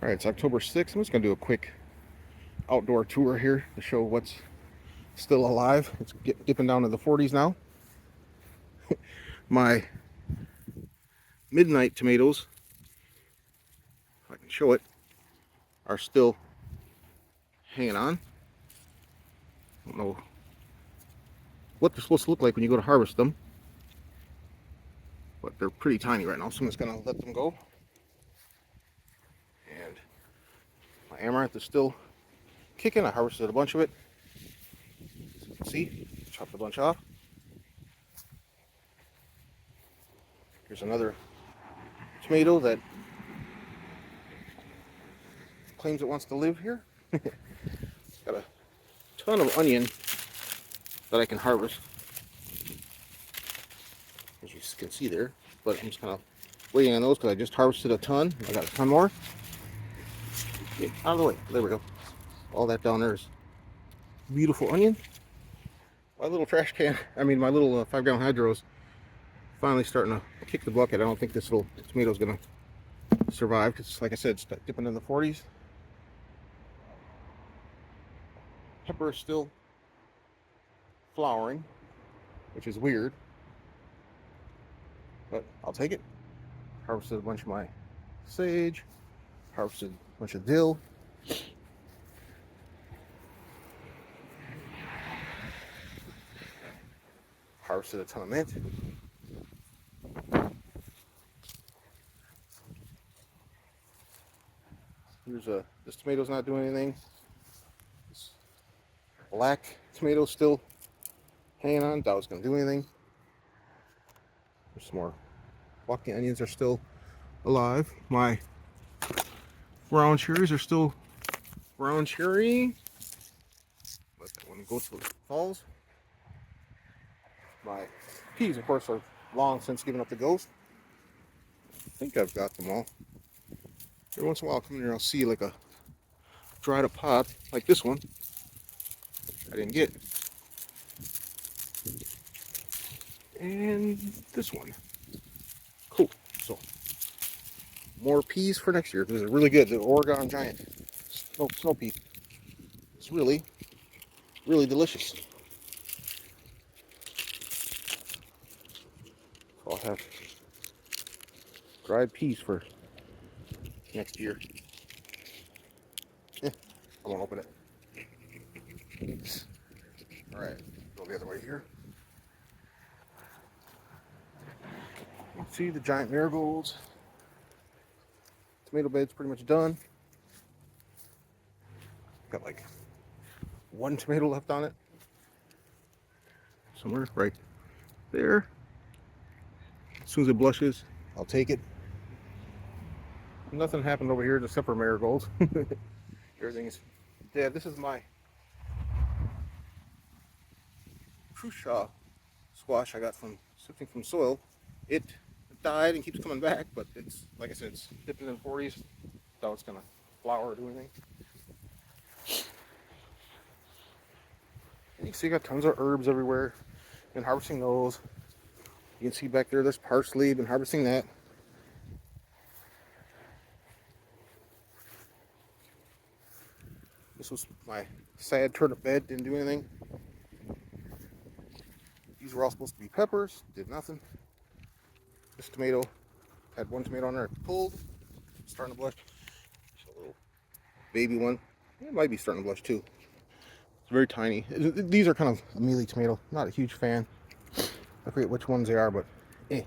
All right, it's October 6th. I'm just going to do a quick outdoor tour here to show what's still alive. It's dipping down to the 40s now. My midnight tomatoes, if I can show it, are still hanging on. I don't know what they're supposed to look like when you go to harvest them, but they're pretty tiny right now, so I'm just going to let them go. And my amaranth is still kicking. I harvested a bunch of it. As you can see, chopped a bunch off. Here's another tomato that claims it wants to live here. Got a ton of onion that I can harvest, as you can see there, but I'm just kind of waiting on those because I just harvested a ton. I got a ton more. Get out of the way. There we go. All that down there is beautiful onion. My little trash can, my little 5-gallon hydro is finally starting to kick the bucket. I don't think this little tomato is going to survive because, like I said, it's dipping in the 40s. Pepper is still flowering, which is weird, but I'll take it. Harvested a bunch of my sage, harvested a bunch of dill. Harvested a ton of mint. Here's this tomato's not doing anything. This black tomato's still hanging on. Doubt it's gonna do anything. There's some more. Walking onions are still alive. My brown cherries are still brown cherry. Let that one go till it falls. My peas, of course, are long since given up the ghost. I think I've got them all. Every once in a while I'll come in here, I'll see like a dried up pod, like this one. I didn't get. And this one. Cool. So, more peas for next year. These are really good. The Oregon Giant snow pea. It's really, really delicious. So I'll have dried peas for next year. I won't open it. Alright, go the other way here. You can see the giant marigolds. Tomato bed's pretty much done. Got like one tomato left on it. Somewhere right there. As soon as it blushes, I'll take it. Nothing happened over here except for marigolds. Everything's dead. This is my Crucial squash I got from sifting from soil. It died and keeps coming back, but it's, like I said, it's dipping in the 40s. Doubt it's gonna flower or do anything. And you can see I got tons of herbs everywhere. Been harvesting those. You can see back there, there's parsley. Been harvesting that. This was my sad turnip bed. Didn't do anything. These were all supposed to be peppers. Did nothing. This tomato had one tomato on there pulled. Starting to blush. Just a little baby one. It might be starting to blush too. It's very tiny. These are kind of a mealy tomato. Not a huge fan. I forget which ones they are, but Let's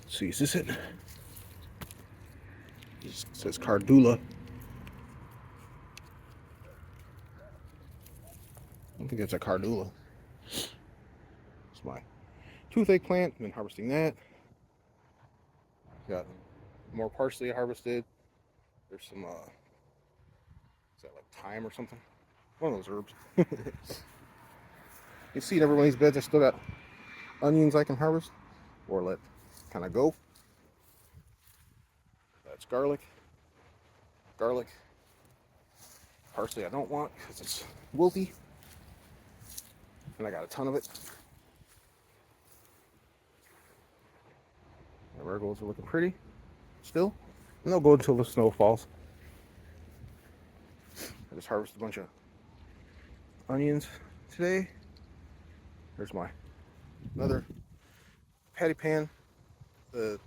see, is this it? It says Cardula. I don't think it's a Cardula. It's my toothache plant. Been harvesting that. Got more parsley harvested. There's some, is that like thyme or something? One of those herbs. You see in every one of these beds, I still got onions I can harvest or let kind of go. That's garlic. Garlic. Parsley I don't want because it's wilty. And I got a ton of it. My marigolds are looking pretty still. And they'll go until the snow falls. I just harvested a bunch of onions today. There's my another patty pan, the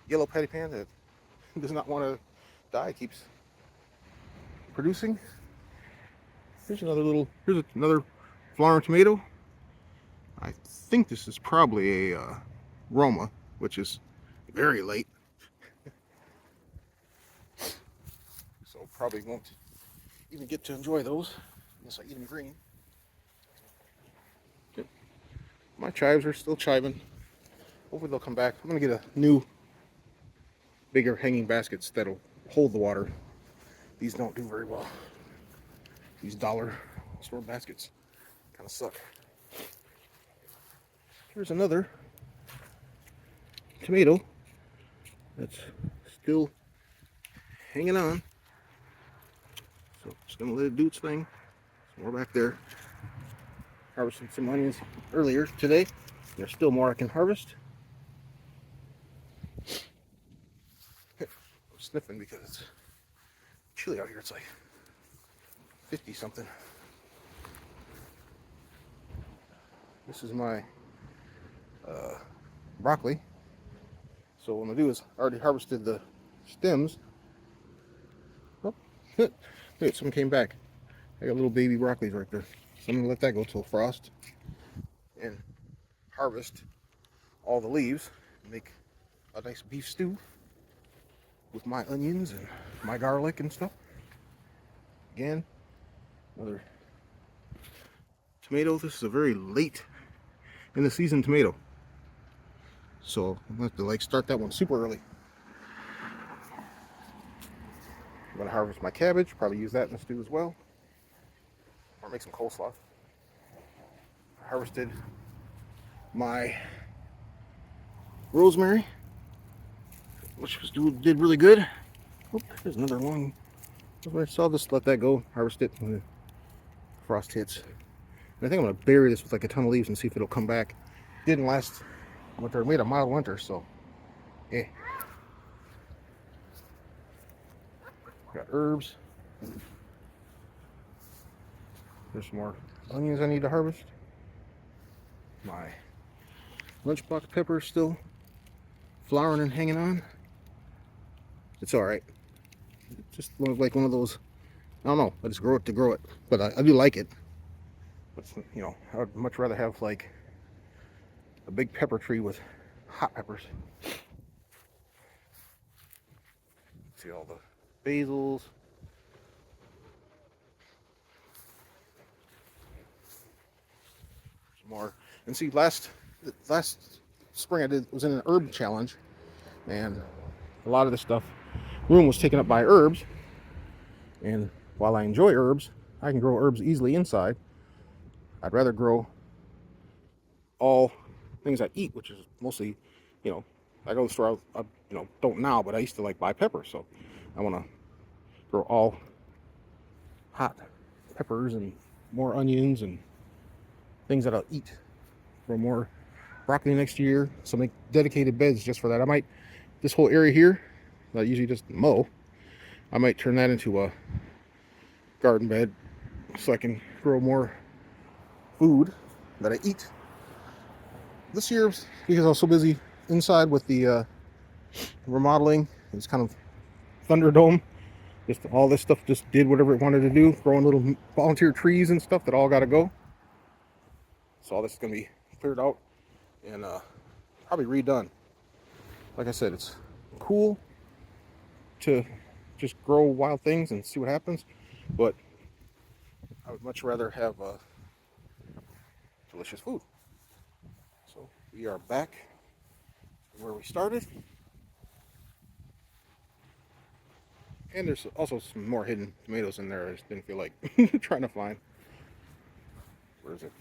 yellow patty pan that does not want to die, keeps producing. Here's another flowering tomato. I think this is probably a Roma, which is very late. So probably won't even get to enjoy those unless I eat them green. Yep. My chives are still chiving. Hopefully they'll come back. I'm gonna get a new, bigger hanging baskets that'll hold the water. These don't do very well. These dollar store baskets kind of suck. Here's another tomato that's still hanging on. So just gonna let it do its thing. Some more back there. Harvested some onions earlier today. There's still more I can harvest. I'm sniffing because it's chilly out here. It's like 50 something. This is my broccoli. So what I'm gonna do is I already harvested the stems. Oh, wait, someone came back. I got little baby broccolis right there. So I'm gonna let that go till frost and harvest all the leaves and make a nice beef stew with my onions and my garlic and stuff. Again, another tomato. This is a very late in the season tomato. So I'm gonna have to like start that one super early. I'm gonna harvest my cabbage, probably use that in the stew as well. Or make some coleslaw. I harvested my rosemary, which did really good. Oh, there's another long. So I'll just let that go, harvest it when the frost hits. And I think I'm gonna bury this with like a ton of leaves and see if it'll come back. Didn't last winter, we had a mild winter, so yeah. Got herbs. There's some more onions I need to harvest. My lunchbox pepper is still flowering and hanging on. It's alright. Just like one of those, I don't know, I just grow it to grow it. But I do like it. But, you know, I would much rather have like a big pepper tree with hot peppers. See all the basils. Some more. And see, last spring I was in an herb challenge, and a lot of the stuff room was taken up by herbs. And while I enjoy herbs, I can grow herbs easily inside. I'd rather grow all things I eat, which is mostly, you know, I go to the store, I don't now, but I used to like buy pepper, so I want to grow all hot peppers and more onions and things that I'll eat. Grow more broccoli next year, so make dedicated beds just for that. I might, this whole area here, that I usually just mow, I might turn that into a garden bed so I can grow more food that I eat. This year, because I was so busy inside with the remodeling, it's kind of Thunderdome. Just all this stuff just did whatever it wanted to do, growing little volunteer trees and stuff that all got to go. So all this is going to be cleared out and probably redone. Like I said, it's cool to just grow wild things and see what happens, but I would much rather have delicious food. So we are back where we started, and there's also some more hidden tomatoes in there I just didn't feel like trying to find. Where is it?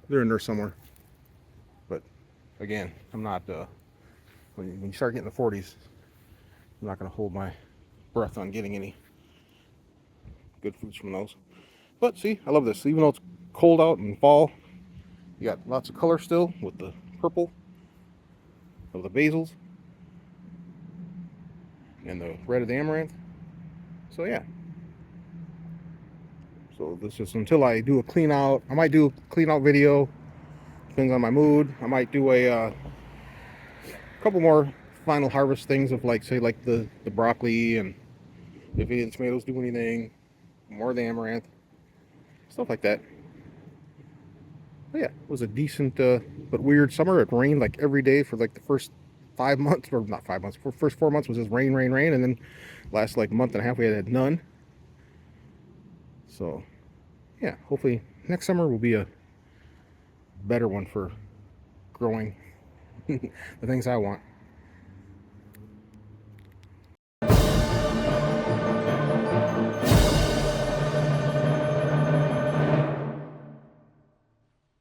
They're in there somewhere. But again, I'm not when you start getting the 40s, I'm not going to hold my breath on getting any good foods from those. But see, I love this. Even though it's cold out in fall, you got lots of color still with the purple. of the basils and the red of the amaranth. So yeah. So this is until I do a clean out. I might do a clean out video. Depends on my mood. I might do a couple more final harvest things of like, say, like the broccoli, and if any of the tomatoes do anything, more of the amaranth, stuff like that. But yeah, it was a decent but weird summer. It rained like every day for like the first 5 months, or not 5 months. For first 4 months was just rain, rain, rain, and then last like month and a half we had none. So yeah, hopefully next summer will be a better one for growing the things I want.